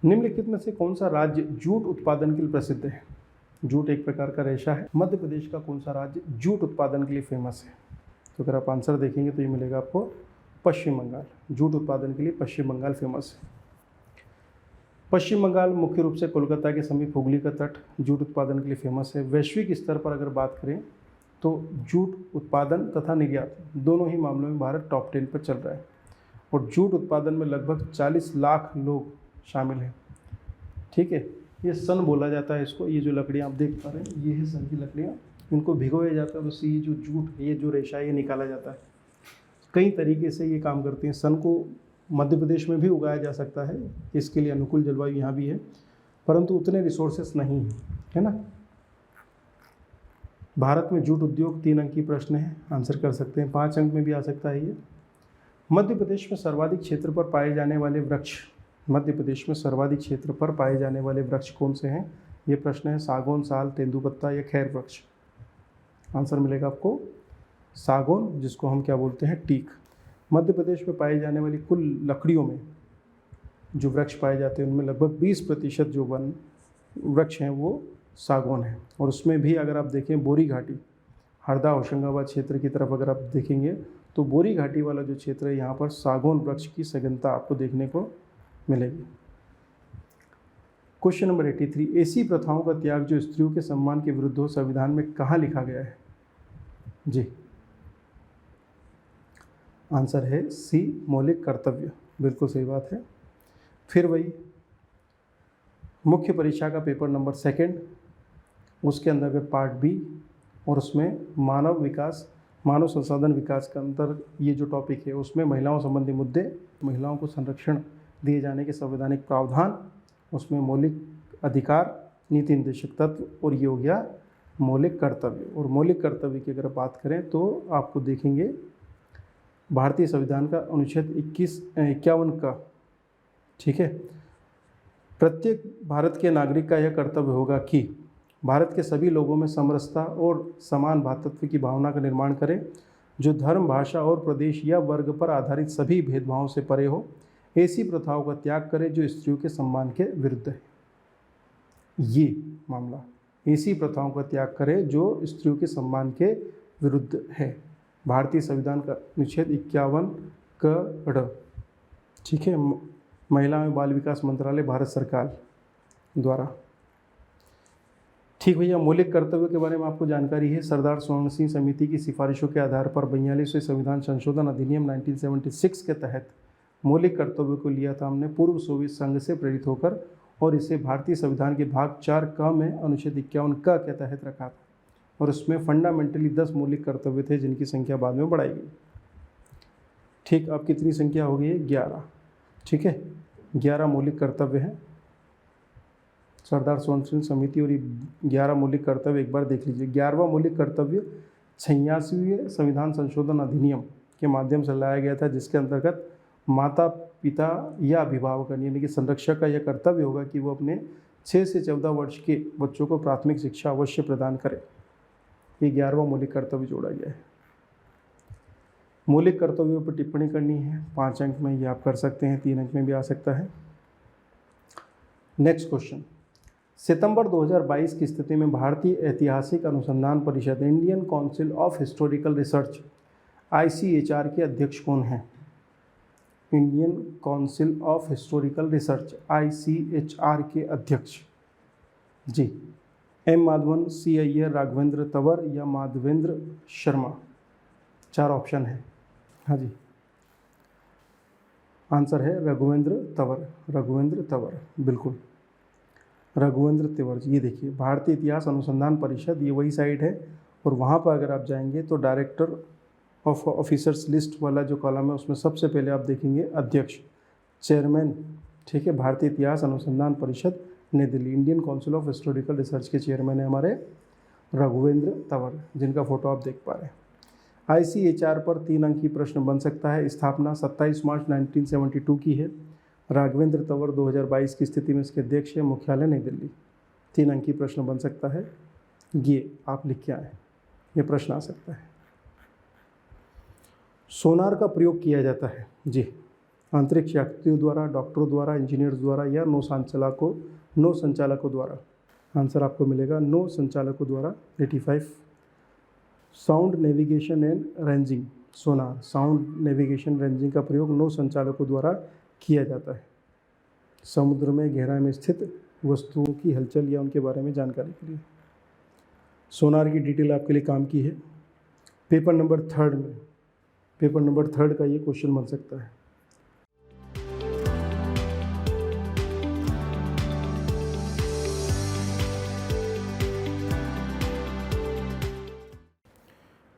निम्नलिखित में से कौन सा राज्य जूट उत्पादन के लिए प्रसिद्ध है? जूट एक प्रकार का रेशा है। मध्य प्रदेश का कौन सा राज्य जूट उत्पादन के लिए फेमस है? तो अगर आप आंसर देखेंगे तो ये मिलेगा आपको पश्चिम बंगाल। जूट उत्पादन के लिए पश्चिम बंगाल फेमस है। पश्चिम बंगाल मुख्य रूप से कोलकाता के समीप हुगली का तट जूट उत्पादन के लिए फेमस है। वैश्विक स्तर पर अगर बात करें तो जूट उत्पादन तथा निर्यात दोनों ही मामलों में भारत टॉप 10 पर चल रहा है और जूट उत्पादन में लगभग 40 लाख लोग शामिल हैं। ठीक है, ये सन बोला जाता है इसको। ये जो लकड़ियाँ आप देख पा रहे हैं ये है सन की लकड़ियाँ, इनको भिगोया जाता है, उससे ये जो जूट ये जो रेशा ये निकाला जाता है। कई तरीके से ये काम करते हैं। सन को मध्य प्रदेश में भी उगाया जा सकता है, इसके लिए अनुकूल जलवायु यहाँ भी है, परंतु उतने रिसोर्सेस नहीं है ना। भारत में जूट उद्योग 3 अंक की प्रश्न है, आंसर कर सकते हैं। 5 अंक में भी आ सकता है ये। मध्य प्रदेश में सर्वाधिक क्षेत्र पर पाए जाने वाले वृक्ष, मध्य प्रदेश में सर्वाधिक क्षेत्र पर पाए जाने वाले वृक्ष कौन से हैं? ये प्रश्न है। सागौन, साल, तेंदुपत्ता या खैर वृक्ष? आंसर मिलेगा आपको सागौन, जिसको हम क्या बोलते हैं टीक। मध्य प्रदेश में पाई जाने वाली कुल लकड़ियों में जो वृक्ष पाए जाते हैं उनमें लगभग 20% जो वन वृक्ष हैं वो सागौन है। और उसमें भी अगर आप देखें बोरी घाटी, हरदा होशंगाबाद क्षेत्र की तरफ अगर आप देखेंगे तो बोरी घाटी वाला जो क्षेत्र है यहाँ पर सागौन वृक्ष की सघनता आपको देखने को मिलेगी। क्वेश्चन नंबर 83, ऐसी प्रथाओं का त्याग जो स्त्रियों के सम्मान के विरुद्ध हो संविधान में कहाँ लिखा गया है? जी, आंसर है सी, मौलिक कर्तव्य। बिल्कुल सही बात है। फिर वही मुख्य परीक्षा का पेपर नंबर 2 उसके अंतर्गत पार्ट बी और उसमें मानव संसाधन विकास के अंदर ये जो टॉपिक है उसमें महिलाओं संबंधी मुद्दे, महिलाओं को संरक्षण दिए जाने के संवैधानिक प्रावधान, उसमें मौलिक अधिकार, नीति निर्देशक तत्व और ये हो गया मौलिक कर्तव्य। और मौलिक कर्तव्य की अगर बात करें तो आपको देखेंगे भारतीय संविधान का अनुच्छेद 51 का, ठीक है, प्रत्येक भारत के नागरिक का यह कर्तव्य होगा कि भारत के सभी लोगों में समरसता और समान भातृत्व की भावना का निर्माण करें, जो धर्म, भाषा और प्रदेश या वर्ग पर आधारित सभी भेदभावों से परे हो। ऐसी प्रथाओं का त्याग करें जो स्त्रियों के सम्मान के विरुद्ध है। ये मामला, ऐसी प्रथाओं का त्याग करें जो स्त्रियों के सम्मान के विरुद्ध है, भारतीय संविधान का अनुच्छेद 51 क, ठीक है, महिला एवं बाल विकास मंत्रालय, भारत सरकार द्वारा। ठीक भैया, मौलिक कर्तव्य के बारे में आपको जानकारी है। सरदार स्वर्ण सिंह समिति की सिफारिशों के आधार पर 42वें संविधान संशोधन अधिनियम 1976 के तहत मौलिक कर्तव्य को लिया था हमने पूर्व सोवियत संघ से प्रेरित होकर, और इसे भारतीय संविधान के भाग 4 क में अनुच्छेद 51 क के तहत रखा था। और उसमें फंडामेंटली 10 मौलिक कर्तव्य थे जिनकी संख्या बाद में बढ़ाई गई। ठीक, अब कितनी संख्या हो गई है? 11। ठीक है, 11 मौलिक कर्तव्य हैं सरदार स्वर्ण सिंह समिति, और ये 11 मौलिक कर्तव्य एक बार देख लीजिए। 11वां मौलिक कर्तव्य 86वें संविधान संशोधन अधिनियम के माध्यम से लाया गया था, जिसके अंतर्गत माता पिता या अभिभावक यानी कि संरक्षक का यह कर्तव्य होगा कि वो अपने 6 से 14 वर्ष के बच्चों को प्राथमिक शिक्षा अवश्य प्रदान करें। ये 11वां मौलिक कर्तव्य जोड़ा गया है। मौलिक कर्तव्यों पर टिप्पणी करनी है, 5 अंक में ये आप कर सकते हैं, 3 अंक में भी आ सकता है। नेक्स्ट क्वेश्चन, सितंबर 2022 की स्थिति में भारतीय ऐतिहासिक अनुसंधान परिषद Indian council of historical research ICHR के अध्यक्ष कौन हैं? Indian council of historical research ICHR के अध्यक्ष, जी, M माधवन, C अय्यर, राघवेंद्र तंवर या माधवेंद्र शर्मा? 4 ऑप्शन है। हाँ जी, आंसर है रघुवेंद्र तंवर। रघुवेंद्र तंवर, बिल्कुल रघुवेंद्र तंवर। ये देखिए, भारतीय इतिहास अनुसंधान परिषद, ये वही साइट है, और वहाँ पर अगर आप जाएंगे तो डायरेक्टर ऑफ ऑफिसर्स लिस्ट वाला जो कॉलम है उसमें सबसे पहले आप देखेंगे अध्यक्ष, चेयरमैन, ठीक है, भारतीय इतिहास अनुसंधान परिषद नई Delhi, Indian council of historical research के चेयरमैन है हमारे रघुवेंद्र तंवर, जिनका फोटो आप देख पा रहे हैं। ICHR पर 3 अंक की प्रश्न बन सकता है। स्थापना 27 मार्च 1972 की है। राघवेंद्र तंवर 2022 की स्थिति में इसके अध्यक्ष है। मुख्यालय नई दिल्ली। 3 अंक की प्रश्न बन सकता है, ये आप लिख के आए, ये प्रश्न आ सकता है। सोनार का प्रयोग किया जाता है, जी, अंतरिक्ष यात्रियों द्वारा, डॉक्टरों द्वारा, इंजीनियर्स द्वारा या नौ संचालकों द्वारा। आंसर आपको मिलेगा नौ संचालकों द्वारा 85। Sound navigation and ranging, Sonar, sound navigation ranging का प्रयोग नौ संचालकों द्वारा किया जाता है समुद्र में गहराई में स्थित वस्तुओं की हलचल या उनके बारे में जानकारी के लिए। सोनार की डिटेल आपके लिए काम की है। पेपर नंबर 3 में, पेपर नंबर 3 का ये क्वेश्चन बन सकता है।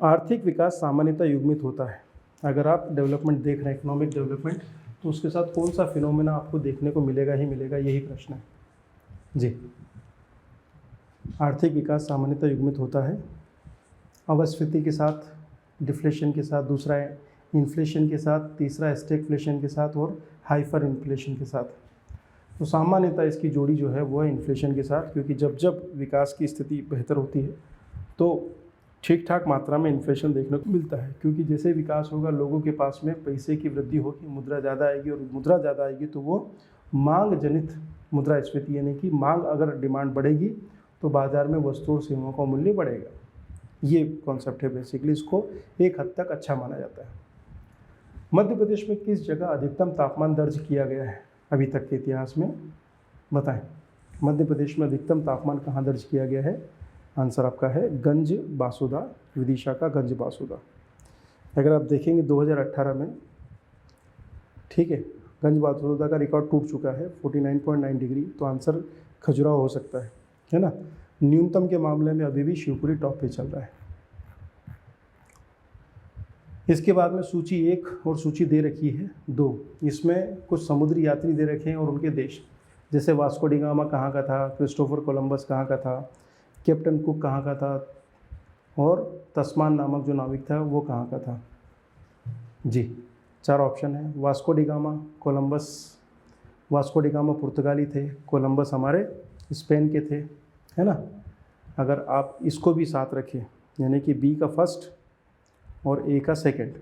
आर्थिक विकास सामान्यतः युग्मित होता है। अगर आप डेवलपमेंट देख रहे हैं, इकोनॉमिक डेवलपमेंट, तो उसके साथ कौन सा फिनोमेना आपको देखने को मिलेगा ही मिलेगा, यही प्रश्न है जी। आर्थिक विकास सामान्यतः युग्मित होता है अपस्फीति के साथ, डिफ्लेशन के साथ, दूसरा है इन्फ्लेशन के साथ, तीसरा स्टैगफ्लेशन के साथ और हाइपर इन्फ्लेशन के साथ। तो सामान्यतः इसकी जोड़ी जो है वो है इन्फ्लेशन के साथ, क्योंकि जब जब विकास की स्थिति बेहतर होती है तो ठीक ठाक मात्रा में इन्फ्लेशन देखने को मिलता है, क्योंकि जैसे विकास होगा लोगों के पास में पैसे की वृद्धि होगी, मुद्रा ज़्यादा आएगी, और मुद्रा ज़्यादा आएगी तो वो मांग जनित मुद्रास्फीति, यानी कि मांग अगर डिमांड बढ़ेगी तो बाज़ार में वस्तु और सेवाओं का मूल्य बढ़ेगा। ये कॉन्सेप्ट है बेसिकली, इसको एक हद तक अच्छा माना जाता है। मध्य प्रदेश में किस जगह अधिकतम तापमान दर्ज किया गया है अभी तक के इतिहास में, बताएं। मध्य प्रदेश में अधिकतम तापमान कहाँ दर्ज किया गया है? आंसर आपका है गंज बासुदा, विदिशा का गंज बासुदा। अगर आप देखेंगे 2018 में, ठीक है, गंज बासुदा का रिकॉर्ड टूट चुका है 49.9 डिग्री, तो आंसर खजुराहो हो सकता है ना। न्यूनतम के मामले में अभी भी शिवपुरी टॉप पे चल रहा है। इसके बाद में सूची 1 और सूची दे रखी है 2। इसमें कुछ समुद्री यात्री दे रखे हैं और उनके देश, जैसे वास्को डी गामा कहाँ का था, क्रिस्टोफर कोलंबस कहाँ का था, कैप्टन कुक कहाँ का था, और तस्मान नामक जो नाविक था वो कहाँ का था जी। 4 ऑप्शन है। Vasco D gamma, Columbus, Vasco D gamma पुर्तगाली थे, कोलंबस हमारे स्पेन के थे, है ना। अगर आप इसको भी साथ रखें, यानी कि बी का फर्स्ट और ए का सेकंड,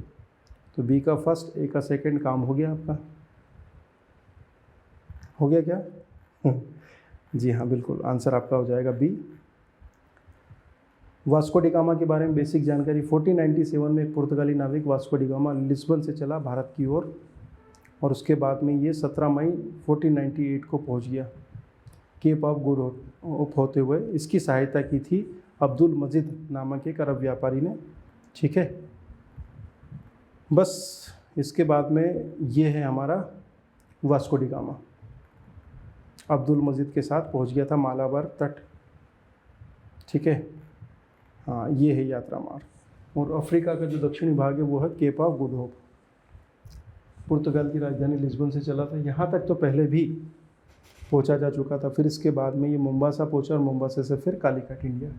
तो बी का फर्स्ट ए का सेकंड काम हो गया आपका, हो गया क्या? जी हाँ, बिल्कुल, आंसर आपका हो जाएगा बी। वास्को डी गामा के बारे में बेसिक जानकारी। 1497 में एक पुर्तगाली नाविक वास्को डी गामा लिस्बन से चला भारत की ओर, और उसके बाद में ये 17 मई 1498 को पहुंच गया केप ऑफ गुड होप होते हुए। इसकी सहायता की थी अब्दुल मजीद नामक एक अरब व्यापारी ने, ठीक है। बस इसके बाद में ये है हमारा वास्को डी गामा, अब्दुल मजीद के साथ पहुंच गया था मालाबार तट, ठीक है। हाँ, ये है यात्रा मार्ग। और अफ्रीका का जो दक्षिणी भाग है वो है केप ऑफ गुड होप। पुर्तगाल की राजधानी लिस्बन से चला था, यहाँ तक तो पहले भी पहुँचा जा चुका था। फिर इसके बाद में ये मुंबासा पहुँचा और मुंबासा से फिर कालीकट इंडिया।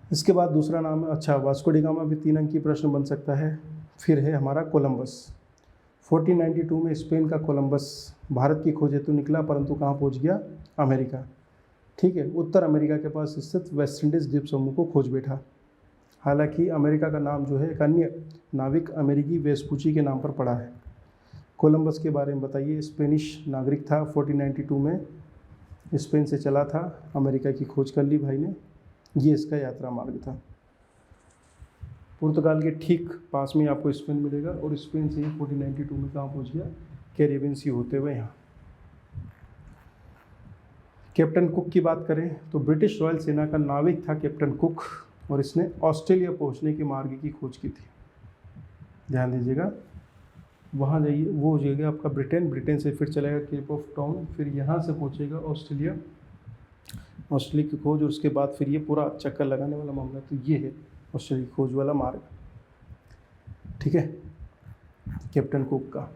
इसके बाद दूसरा नाम है, अच्छा, वास्को डी गामा भी 3 अंक की प्रश्न बन सकता है। फिर है हमारा कोलंबस। 1492 में स्पेन का कोलंबस भारत की खोज हेतु निकला, परंतु कहाँ पहुँच गया? अमेरिका, ठीक है। उत्तर अमेरिका के पास स्थित वेस्ट इंडीज़ द्वीप समूह को खोज बैठा। हालांकि अमेरिका का नाम जो है एक अन्य नाविक अमेरिकी वेस्पुची के नाम पर पड़ा है। कोलंबस के बारे में बताइए। स्पेनिश नागरिक था, 1492 में स्पेन से चला था, अमेरिका की खोज कर ली भाई ने। ये इसका यात्रा मार्ग था। पुर्तगाल के ठीक पास में आपको स्पेन मिलेगा, और स्पेन से ही 1492 में कहाँ पहुँच गया? कैरेबियन सी होते हुए यहाँ। कैप्टन कुक की बात करें तो ब्रिटिश रॉयल सेना का नाविक था कैप्टन कुक, और इसने ऑस्ट्रेलिया पहुंचने के मार्ग की खोज की थी। ध्यान दीजिएगा, वहाँ जाइए, वो हो जाएगा आपका ब्रिटेन, ब्रिटेन से फिर चलेगा केप ऑफ टाउन, फिर यहाँ से पहुंचेगा ऑस्ट्रेलिया, ऑस्ट्रेलिया की खोज, और उसके बाद फिर ये पूरा चक्कर लगाने वाला मामला। तो ये है ऑस्ट्रेलिया की खोज वाला मार्ग, ठीक है, कैप्टन कुक का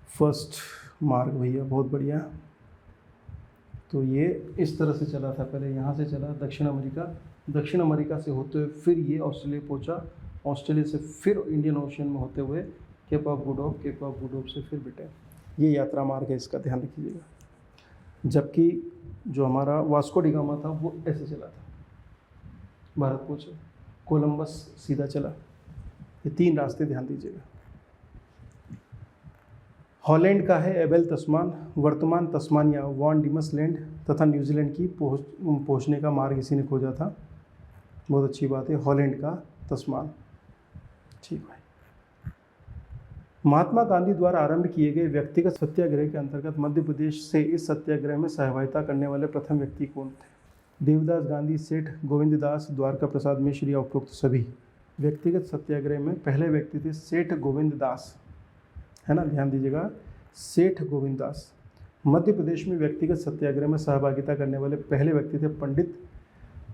फर्स्ट मार्ग भैया, बहुत बढ़िया। तो ये इस तरह से चला था, पहले यहाँ से चला दक्षिण अमेरिका, दक्षिण अमेरिका से होते हुए फिर ये ऑस्ट्रेलिया पहुँचा, ऑस्ट्रेलिया से फिर इंडियन ओशन में होते हुए Cape of Good Hope, Cape of Good Hope से फिर ब्रिटेन। ये यात्रा मार्ग है, इसका ध्यान रखिएगा। जबकि जो हमारा वास्को डी गामा था वो ऐसे चला था, भारत पहुँचा, कोलंबस सीधा चला। ये 3 रास्ते ध्यान दीजिएगा। हॉलैंड का है एबेल तस्मान, वर्तमान तस्मानिया वॉन डिमस लैंड तथा न्यूजीलैंड की पहुँचने का मार्ग इसी ने खोजा था। बहुत अच्छी बात है, हॉलैंड का तस्मान। ठीक भाई। महात्मा गांधी द्वारा आरंभ किए गए व्यक्तिगत सत्याग्रह के अंतर्गत मध्य प्रदेश से इस सत्याग्रह में सहभागिता करने वाले प्रथम व्यक्ति कौन थे? देवदास गांधी, सेठ गोविंददास, द्वारका प्रसाद मिश्र या उपरोक्त सभी? व्यक्तिगत सत्याग्रह में पहले व्यक्ति थे सेठ गोविंददास, है ना, ध्यान दीजिएगा, सेठ गोविंददास। मध्य प्रदेश में व्यक्तिगत सत्याग्रह में सहभागिता करने वाले पहले व्यक्ति थे पंडित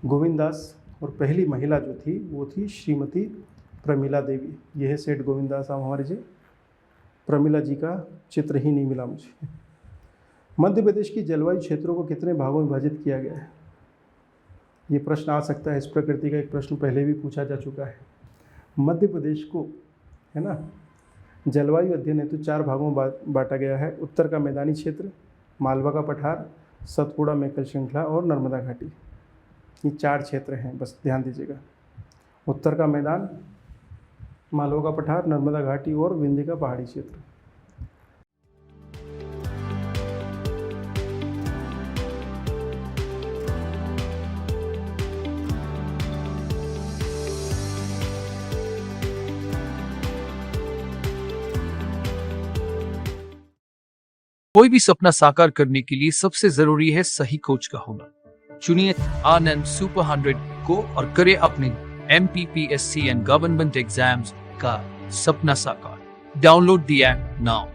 गोविंददास, और पहली महिला जो थी वो थी श्रीमती प्रमिला देवी। यह है सेठ गोविंददास साहब हमारे जी। प्रमिला जी का चित्र ही नहीं मिला मुझे। मध्य प्रदेश की जलवायु क्षेत्रों को कितने भागों में विभाजित किया गया है? ये प्रश्न आ सकता है, इस प्रकृति का एक प्रश्न पहले भी पूछा जा चुका है। मध्य प्रदेश को, है ना, जलवायु अध्ययन हेतु 4 भागों में बांटा गया है। उत्तर का मैदानी क्षेत्र, मालवा का पठार, सतपुड़ा मेकल श्रृंखला और नर्मदा घाटी। ये 4 क्षेत्र हैं, बस ध्यान दीजिएगा। उत्तर का मैदान, मालवा का पठार, नर्मदा घाटी और विंध्य का पहाड़ी क्षेत्र। कोई भी सपना साकार करने के लिए सबसे जरूरी है सही कोच का होना। चुनिए आनंद सुपर 100 को और करें अपने MPPSC एंड गवर्नमेंट एग्जाम्स का सपना साकार। Download the app now.